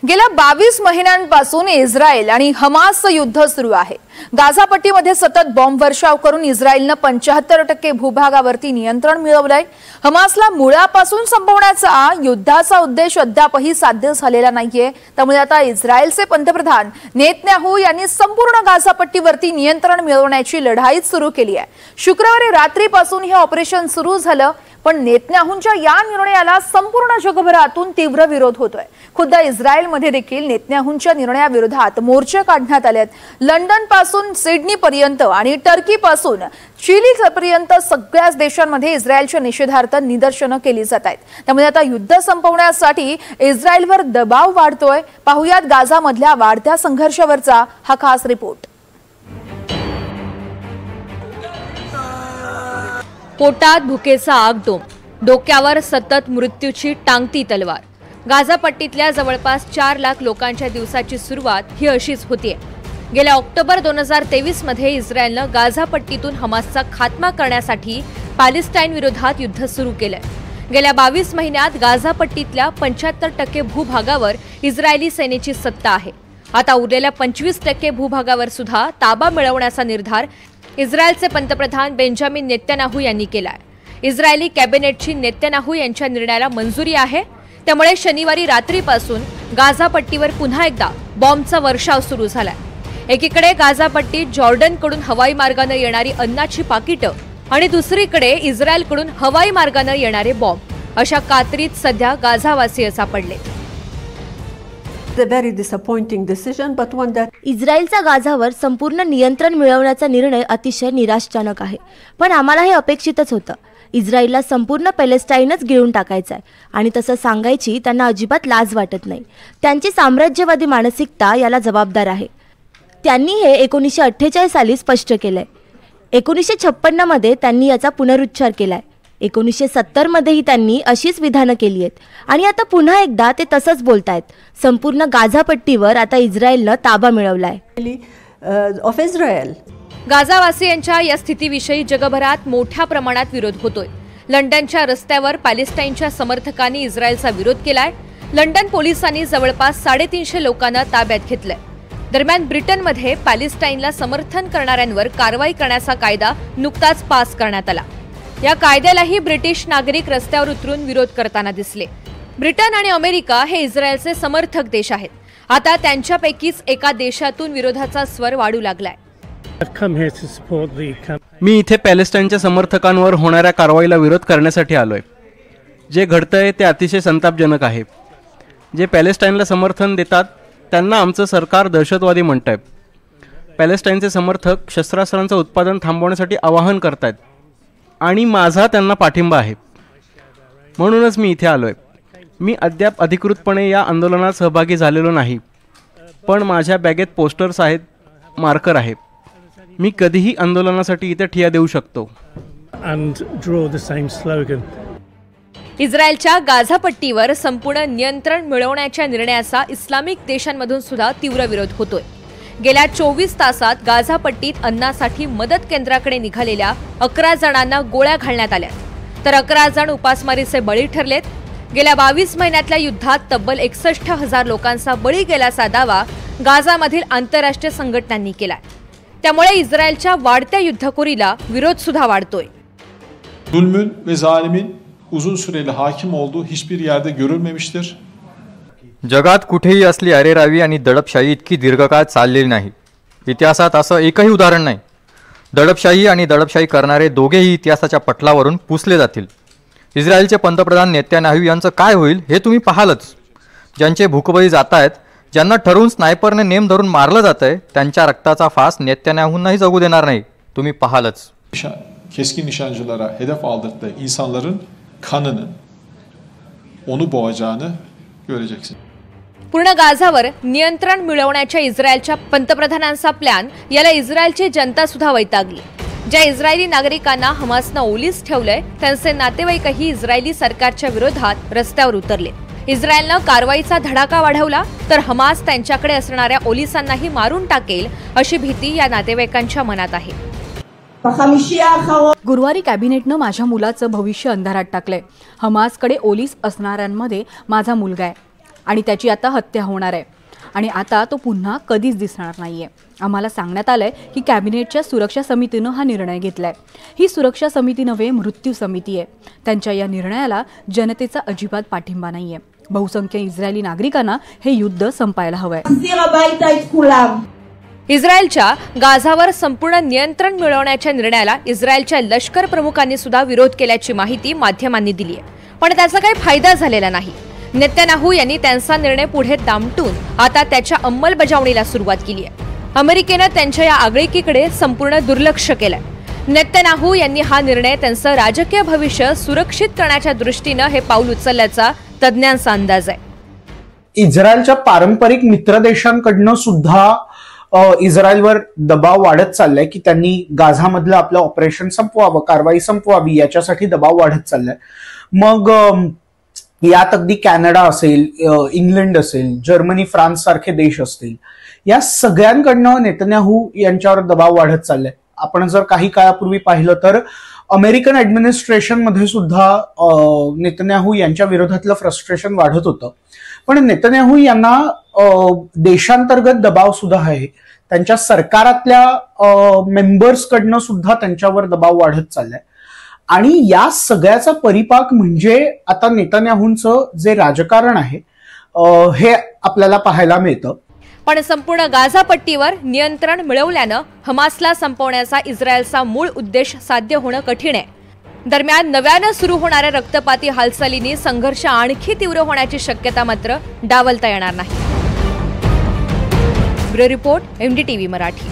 गेल्या 22 महिन्यांपासून इस्रायल आणि हमास युद्ध सुरू आहे। गाझा पट्टीमध्ये सतत बॉम्ब वर्षाव करून इस्रायलने 75% भूभागावरती नियंत्रण मिळवलंय। हमासला मुळापासून संपवण्याचा युद्धाचा उद्देश अद्यापही साध्य झालेला नाहीये। त्यामुळे आता इस्रायलचे पंतप्रधान नेतन्याहू यांनी संपूर्ण गाझा पट्टीवरती नियंत्रण मिळवण्याची लढाई सुरू केली आहे। शुक्रवारी रात्रीपासून हे ऑपरेशन सुरू झालं, पण नेतन्याहूंच्या या निर्णयाला संपूर्ण जगभरातून तीव्र विरोध होतोय। खुद्द इस्रायलमध्ये देखील नेतन्याहूंच्या निर्णयाविरोधात मोर्चे काढण्यात आलेत। लंडन पासून सिडनी पर्यंत आणि टर्की पासून चिली पर्यंत सगळ्याच देशांमध्ये इस्रायलच्या निषेधार्थ निदर्शनं केली जात आहेत। त्यामुळे आता युद्ध संपवण्यासाठी इस्रायलवर दबाव वाढतोय। पाहुयात गाझामधल्या वाढत्या संघर्षावरचा हा खास रिपोर्ट। पोटात भुकेचा आगडोम, डोक्यावर सतत मृत्यूची टांगती तलवार। गाझा पट्टीतल्या जवळपास 4 लाख लोकांच्या दिवसाची सुरुवात ही अशीच होतीये। गेल्या ऑक्टोबर 2023 मध्ये इस्रायलनं गाझा पट्टीतून हमासचा खात्मा करण्यासाठी पॅलेस्टाईन विरोधात युद्ध सुरू केलंय। गेल्या 22 महिन्यात गाझा पट्टीतल्या 75% भूभागावर इस्रायली सेनेची सत्ता आहे। आता उरलेल्या 25% भूभागावर सुद्धा ताबा मिळवण्याचा निर्धार इस्रायलचे पंतप्रधान बेंजामिन नेतन्याहू यांनी केलाय। इस्रायली कॅबिनेटची नेतन्याहू यांच्या निर्णयाला मंजुरी आहे। त्यामुळे शनिवारी रात्रीपासून गाझा पट्टीवर पुन्हा एकदा बॉम्बचा वर्षाव सुरू झालाय। एकीकडे गाझा पट्टीत जॉर्डनकडून हवाई मार्गाने येणारी अन्नाची पाकिटं आणि दुसरीकडे इस्रायलकडून हवाई मार्गाने येणारे बॉम्ब, अशा कात्रीत सध्या गाझावासीय सापडले। इस्रायलचा गाझावर संपूर्ण नियंत्रण मिळवण्याचा निर्णय अतिशय निराशाजनक आहे, पण आम्हाला हे अपेक्षितच होतं। इस्रायलला संपूर्ण पॅलेस्टाईनच गिळून टाकायचं आहे आणि तसं सांगायची त्यांना अजिबात लाज वाटत नाही। त्यांची साम्राज्यवादी मानसिकता याला जबाबदार आहे। त्यांनी हे 1948 साली स्पष्ट केलंय। 1956 मध्ये त्यांनी याचा पुनरुच्चार केलाय। 1970 मध्येही त्यांनी अशीच विधानं केली आहेत आणि आता पुन्हा एकदा ते तसंच बोलतायत। संपूर्ण गाझा पट्टीवर आता इस्रायलनं ताबा मिळवलाय। गाझावासियांच्या या स्थितीविषयी जगभरात मोठ्या प्रमाणात विरोध होतोय। लंडनच्या रस्त्यावर पॅलेस्टाईनच्या समर्थकांनी इस्रायलचा विरोध केलाय। लंडन पोलिसांनी जवळपास 350 लोकांना ताब्यात घेतलंय। दरम्यान ब्रिटनमध्ये पॅलेस्टाईनला समर्थन करणाऱ्यांवर कारवाई करण्याचा कायदा नुकताच पास करण्यात आला। या कायद्यालाही ब्रिटिश नागरिक रस्त्यावर उतरून विरोध करताना दिसले। ब्रिटन आणि अमेरिका हे इस्रायलचे समर्थक देश आहेत। आता त्यांच्यापैकीच एका देशातून विरोधाचा स्वर वाढू लागलाय। मी इथे पॅलेस्टाईनच्या समर्थकांवर होणाऱ्या कारवाईला विरोध करण्यासाठी आलोय। जे घडतंय ते अतिशय संतापजनक आहे। जे पॅलेस्टाईनला समर्थन देतात त्यांना आमचं सरकार दहशतवादी म्हणतंय। पॅलेस्टाईनचे समर्थक शस्त्रास्त्रांचं उत्पादन थांबवण्यासाठी आवाहन करतायत आणि माझा त्यांना पाठिंबा आहे। म्हणूनच मी इथे आलोय। मी अद्याप अधिकृतपणे या आंदोलनात सहभागी झालेलो नाही, पण माझ्या बॅगेत पोस्टर्स आहेत, मार्कर आहे। मी कधीही आंदोलनासाठी इथे ठिया देऊ शकतो। इस्रायलच्या गाझा पट्टीवर संपूर्ण नियंत्रण मिळवण्याच्या निर्णयाचा इस्लामिक देशांमधून सुद्धा तीव्र विरोध होतोय। गेल्या 24 तासात गाझा पट्टीत अन्नासाठी मदत केंद्राकडे निघालेल्या 11 जणांना गोळ्या घालण्यात आल्या, तर 11 जण उपासमारीचे बळी ठरलेत। गेल्या 22 महिन्यातल्या युद्धात तब्बल 61,000 लोकांचा बळी गेल्याचा दावा गाझामधील आंतरराष्ट्रीय संघटनांनी केलाय। त्यामुळे इस्रायलच्या वाढत्या युद्धखोरीला विरोध सुद्धा वाढतोय। Zulmün ve zalimin uzun süreli hakim olduğu hiçbir yerde görülmemiştir. जगात कुठेही असली अरेरावी आणि दडपशाही इतकी दीर्घकाळ चाललेली नाही। इतिहासात असं एकही उदाहरण नाही। दडपशाही आणि दडपशाही करणारे दोघेही इतिहासाच्या पटलावरून पुसले जातील। इस्रायलचे पंतप्रधान नेतन्याहू यांचं काय होईल हे तुम्ही पाहालच। ज्यांचे भूकबळी जात आहेत, ज्यांना ठरवून स्नायपरने नेम धरून मारलं जातंय, त्यांच्या रक्ताचा फास नेतन्याहूंनाही जगू देणार नाही, तुम्ही पाहालच। Keskin nişancılara hedef aldırdığı insanların kanını onu boğacağını göreceksiniz. पूर्ण गाझावर नियंत्रण मिळवण्याच्या इस्रायलच्या पंतप्रधानांचा प्लॅन याला इस्रायलची जनता सुद्धा वैतागली। ज्या इस्रायली नागरिकांना हमासनं ओलीस ठेवलंय त्यांचे नातेवाईकही इस्रायली सरकारच्या विरोधात रस्त्यावर उतरले। इस्रायलनं कारवाईचा धडाका वाढवला तर हमास त्यांच्याकडे असणाऱ्या ओलिसांनाही मारून टाकेल अशी भीती या नातेवाईकांच्या मनात आहे। गुरुवारी कॅबिनेटनं माझ्या मुलाचं भविष्य अंधारात टाकलंय। हमासकडे ओलीस असणाऱ्यांमध्ये माझा मुलगा आहे। आणि त्याची आता हत्या होणार आहे आणि आता तो पुन्हा कधीच दिसणार नाहीये. आम्हाला सांगण्यात आलंय की कॅबिनेटच्या सुरक्षा समितीनं हा निर्णय घेतलाय. ही सुरक्षा समिती नव्हे, मृत्यू समिती आहे. त्यांच्या या निर्णयाला जनतेचा अजिबात पाठिंबा नाहीये. बहुसंख्य इस्रायली नागरिकांना हे युद्ध संपायला हवंय. इस्रायलच्या गाझावर संपूर्ण नियंत्रण मिळवण्याच्या निर्णयाला इस्रायलच्या लष्कर प्रमुखांनी सुद्धा विरोध केल्याची माहिती माध्यमांनी दिली आहे. पण त्याचा काही फायदा झालेला नाही. नेतन्याहू यांनी त्यांचा निर्णय पुढे दामटून आता त्याच्या अंमलबजावणीला सुरुवात केली आहे. अमेरिकेनं त्यांच्या या आगळीकीकडे संपूर्ण दुर्लक्ष केलंय. नेतन्याहू यांनी हा निर्णय त्यांचं राजकीय भविष्य सुरक्षित करण्याच्या दृष्टीनं हे पाऊल उचलल्याचा तज्ज्ञांचा अंदाज आहे. इस्रायलच्या पारंपरिक मित्र देशांकडनं सुद्धा इस्रायलवर दबाव वाढत चाललाय की त्यांनी गाझामधलं आपलं ऑपरेशन संपवावं, कारवाई संपवावी, याच्यासाठी दबाव वाढत चाललाय. मग यात अगदी कॅनडा असेल, इंग्लंड असेल, जर्मनी, फ्रान्स सारखे देश असतील, या सगळ्यांकडनं नेतन्याहू यांच्यावर दबाव वाढत चाललाय. आपण जर काही काळापूर्वी पाहिलं तर अमेरिकन ऍडमिनिस्ट्रेशन मध्ये सुद्धा नेतन्याहू यांच्या विरोधातलं फ्रस्ट्रेशन वाढत होतं. पण नेतन्याहू यांना देशांतर्गत दबाव सुद्धा आहे. त्यांच्या सरकारातल्या मेंबर्सकडनं सुद्धा त्यांच्यावर दबाव वाढत चाललाय. आणि या सगळ्याचा परिपाक म्हणजे आता नेतन्याहूंचं जे राजकारण आहे हे आपल्याला पाहायला मिळतं. पण संपूर्ण गाझा पट्टीवर नियंत्रण मिळवल्यानं हमासला संपवण्याचा इस्रायलचा मूळ उद्देश साध्य होणं कठीण आहे. दरम्यान नव्यानं सुरू होणाऱ्या रक्तपाती हालचालींनी संघर्ष आणखी तीव्र होण्याची शक्यता मात्र डावलता येणार नाही. Bureau report, MDTV Marathi.